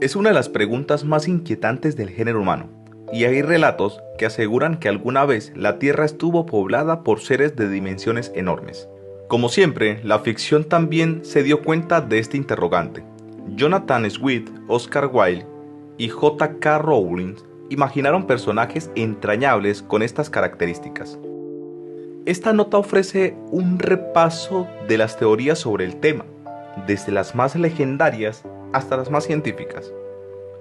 Es una de las preguntas más inquietantes del género humano, y hay relatos que aseguran que alguna vez la Tierra estuvo poblada por seres de dimensiones enormes. Como siempre, la ficción también se dio cuenta de este interrogante. Jonathan Swift, Oscar Wilde y J.K. Rowling imaginaron personajes entrañables con estas características. Esta nota ofrece un repaso de las teorías sobre el tema, desde las más legendarias hasta las más científicas.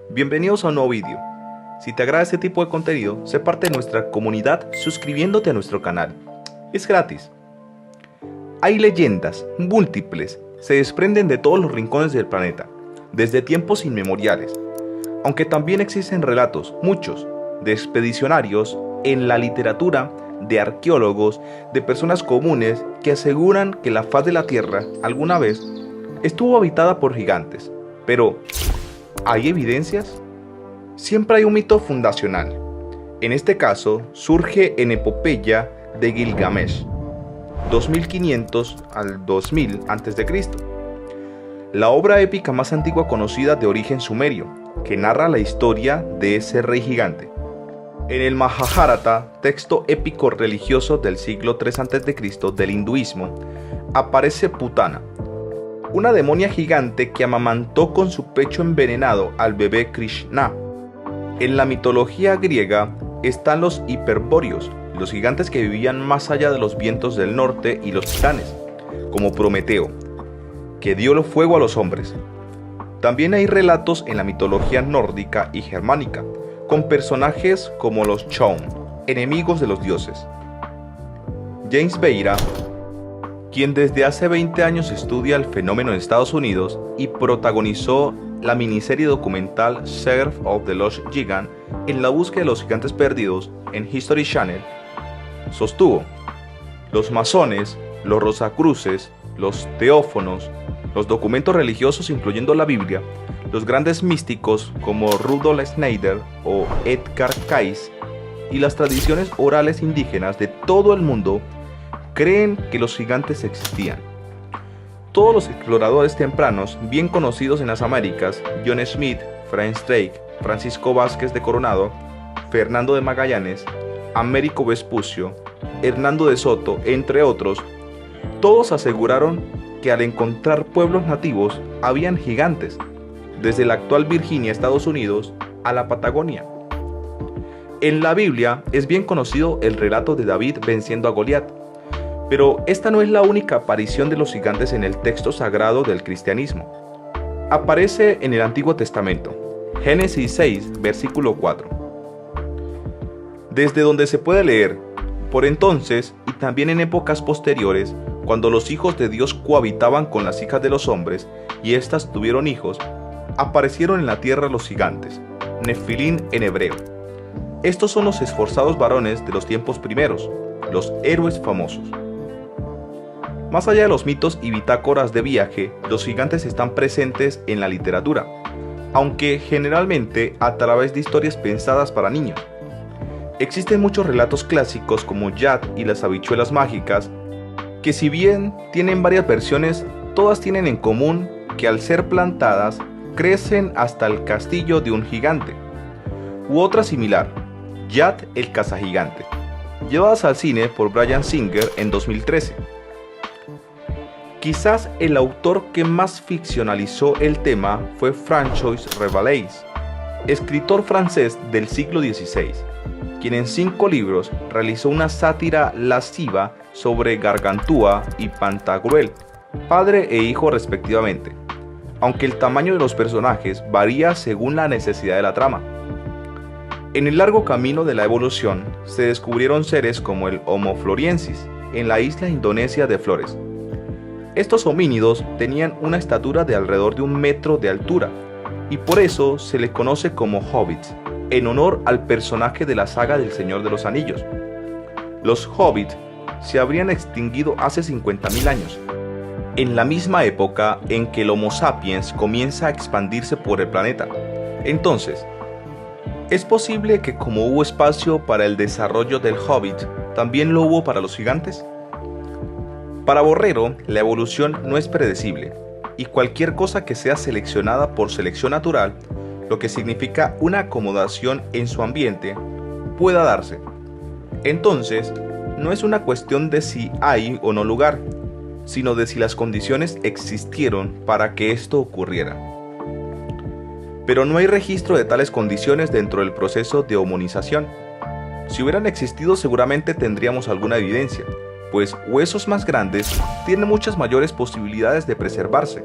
Bienvenidos a un nuevo vídeo. Si te agrada este tipo de contenido, sé parte de nuestra comunidad suscribiéndote a nuestro canal. Es gratis. Hay leyendas múltiples, se desprenden de todos los rincones del planeta, desde tiempos inmemoriales, aunque también existen relatos, muchos, de expedicionarios en la literatura, de arqueólogos, de personas comunes que aseguran que la faz de la Tierra alguna vez estuvo habitada por gigantes. Pero, ¿hay evidencias? Siempre hay un mito fundacional. En este caso, surge en Epopeya de Gilgamesh, 2500 al 2000 a.C., la obra épica más antigua conocida de origen sumerio, que narra la historia de ese rey gigante. En el Majábharata, texto épico religioso del siglo III a.C. del hinduismo, aparece Putana, una demonia gigante que amamantó con su pecho envenenado al bebé Krishna. En la mitología griega están los hiperbóreos, los gigantes que vivían más allá de los vientos del norte, y los titanes, como Prometeo, que dio el fuego a los hombres. También hay relatos en la mitología nórdica y germánica, con personajes como los Chaun, enemigos de los dioses. James Beira, quien desde hace 20 años estudia el fenómeno en Estados Unidos y protagonizó la miniserie documental Search of the Lost Gigant, en la búsqueda de los gigantes perdidos en History Channel, sostuvo: los masones, los rosacruces, los teófonos, los documentos religiosos incluyendo la Biblia, los grandes místicos como Rudolf Schneider o Edgar Cayce y las tradiciones orales indígenas de todo el mundo creen que los gigantes existían. Todos los exploradores tempranos bien conocidos en las Américas, John Smith, Franz Drake, Francisco Vázquez de Coronado, Fernando de Magallanes, Américo Vespucio, Hernando de Soto, entre otros, todos aseguraron que al encontrar pueblos nativos habían gigantes, desde la actual Virginia, Estados Unidos, a la Patagonia. En la Biblia es bien conocido el relato de David venciendo a Goliat, pero esta no es la única aparición de los gigantes en el texto sagrado del cristianismo. Aparece en el Antiguo Testamento, Génesis 6, versículo 4. Desde donde se puede leer: por entonces, y también en épocas posteriores, cuando los hijos de Dios cohabitaban con las hijas de los hombres, y éstas tuvieron hijos, aparecieron en la tierra los gigantes, Nefilín en hebreo. Estos son los esforzados varones de los tiempos primeros, los héroes famosos. Más allá de los mitos y bitácoras de viaje, los gigantes están presentes en la literatura, aunque generalmente a través de historias pensadas para niños. Existen muchos relatos clásicos como Yad y las habichuelas mágicas, que si bien tienen varias versiones, todas tienen en común que al ser plantadas, crecen hasta el castillo de un gigante. U otra similar, Yad el cazagigante, llevadas al cine por Bryan Singer en 2013. Quizás el autor que más ficcionalizó el tema fue François Rabelais, escritor francés del siglo XVI, quien en 5 libros realizó una sátira lasciva sobre Gargantúa y Pantagruel, padre e hijo respectivamente, aunque el tamaño de los personajes varía según la necesidad de la trama. En el largo camino de la evolución se descubrieron seres como el Homo floresiensis en la isla indonesia de Flores. Estos homínidos tenían una estatura de alrededor de 1 metro de altura, y por eso se les conoce como hobbits, en honor al personaje de la saga del Señor de los Anillos. Los hobbits se habrían extinguido hace 50.000 años, en la misma época en que el Homo sapiens comienza a expandirse por el planeta. Entonces, ¿es posible que como hubo espacio para el desarrollo del hobbit, también lo hubo para los gigantes? Para Borrero, la evolución no es predecible, y cualquier cosa que sea seleccionada por selección natural lo que significa una acomodación en su ambiente, pueda darse. Entonces, no es una cuestión de si hay o no lugar, sino de si las condiciones existieron para que esto ocurriera. Pero no hay registro de tales condiciones dentro del proceso de hominización. Si hubieran existido, seguramente tendríamos alguna evidencia, pues huesos más grandes tienen muchas mayores posibilidades de preservarse.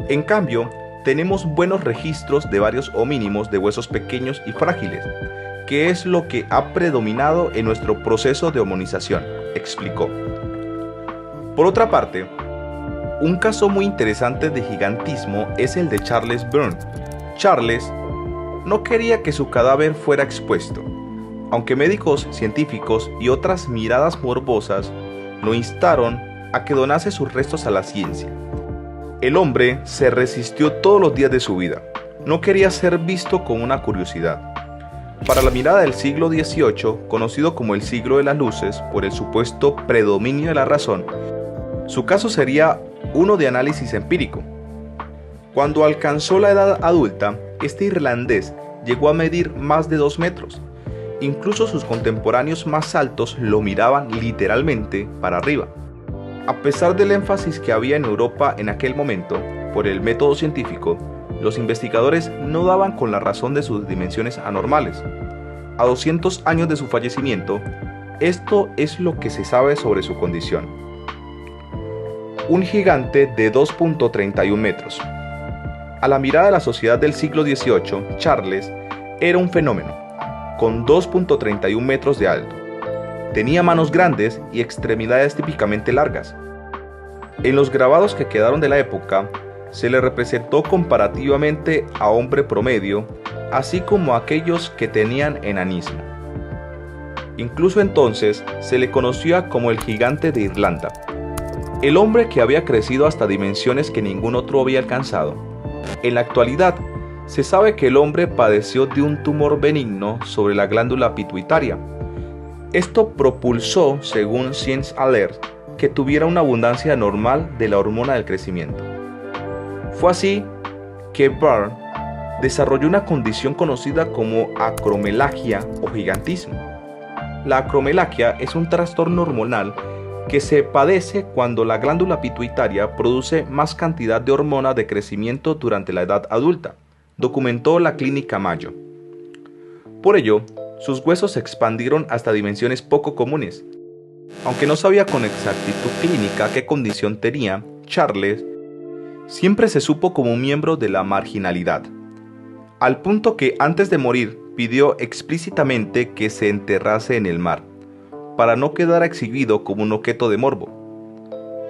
En cambio, tenemos buenos registros de varios homínimos de huesos pequeños y frágiles, que es lo que ha predominado en nuestro proceso de hominización, explicó. Por otra parte, un caso muy interesante de gigantismo es el de Charles Byrne. Charles no quería que su cadáver fuera expuesto, aunque médicos, científicos y otras miradas morbosas lo instaron a que donase sus restos a la ciencia. El hombre se resistió todos los días de su vida. No quería ser visto como una curiosidad. Para la mirada del siglo XVIII, conocido como el siglo de las luces por el supuesto predominio de la razón, su caso sería uno de análisis empírico. Cuando alcanzó la edad adulta, este irlandés llegó a medir más de 2 metros. Incluso sus contemporáneos más altos lo miraban literalmente para arriba. A pesar del énfasis que había en Europa en aquel momento por el método científico, los investigadores no daban con la razón de sus dimensiones anormales. A 200 años de su fallecimiento, esto es lo que se sabe sobre su condición. Un gigante de 2.31 metros. A la mirada de la sociedad del siglo XVIII, Charles era un fenómeno, con 2.31 metros de alto. Tenía manos grandes y extremidades típicamente largas. En los grabados que quedaron de la época, se le representó comparativamente a hombre promedio, así como a aquellos que tenían enanismo. Incluso entonces se le conocía como el gigante de Irlanda, el hombre que había crecido hasta dimensiones que ningún otro había alcanzado. En la actualidad, se sabe que el hombre padeció de un tumor benigno sobre la glándula pituitaria. Esto propulsó, según Science Alert, que tuviera una abundancia anormal de la hormona del crecimiento. Fue así que Byrne desarrolló una condición conocida como acromelagia o gigantismo. La acromelagia es un trastorno hormonal que se padece cuando la glándula pituitaria produce más cantidad de hormona de crecimiento durante la edad adulta, documentó la Clínica Mayo. Por ello, sus huesos se expandieron hasta dimensiones poco comunes. Aunque no sabía con exactitud clínica qué condición tenía, Charles siempre se supo como un miembro de la marginalidad, al punto que antes de morir pidió explícitamente que se enterrase en el mar, para no quedar exhibido como un objeto de morbo.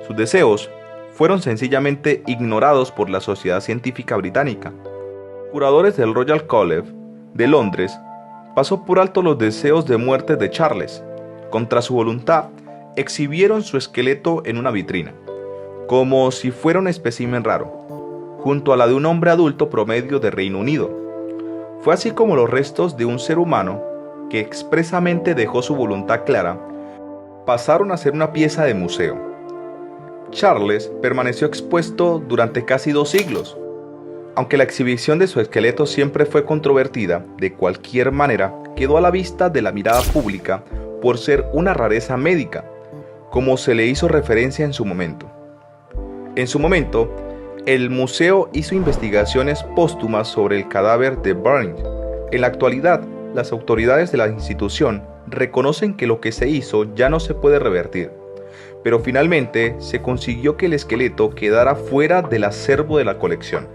Sus deseos fueron sencillamente ignorados por la Sociedad Científica Británica. Curadores del Royal College de Londres pasó por alto los deseos de muerte de Charles. Contra su voluntad, exhibieron su esqueleto en una vitrina, como si fuera un espécimen raro, junto a la de un hombre adulto promedio de Reino Unido. Fue así como los restos de un ser humano, que expresamente dejó su voluntad clara, pasaron a ser una pieza de museo. Charles permaneció expuesto durante casi 2 siglos. Aunque la exhibición de su esqueleto siempre fue controvertida, de cualquier manera quedó a la vista de la mirada pública por ser una rareza médica, como se le hizo referencia en su momento. En su momento, el museo hizo investigaciones póstumas sobre el cadáver de Byrne. En la actualidad, las autoridades de la institución reconocen que lo que se hizo ya no se puede revertir, pero finalmente se consiguió que el esqueleto quedara fuera del acervo de la colección.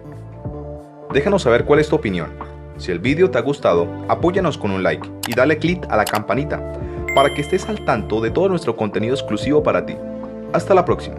Déjanos saber cuál es tu opinión. Si el vídeo te ha gustado, apóyanos con un like y dale click a la campanita para que estés al tanto de todo nuestro contenido exclusivo para ti. Hasta la próxima.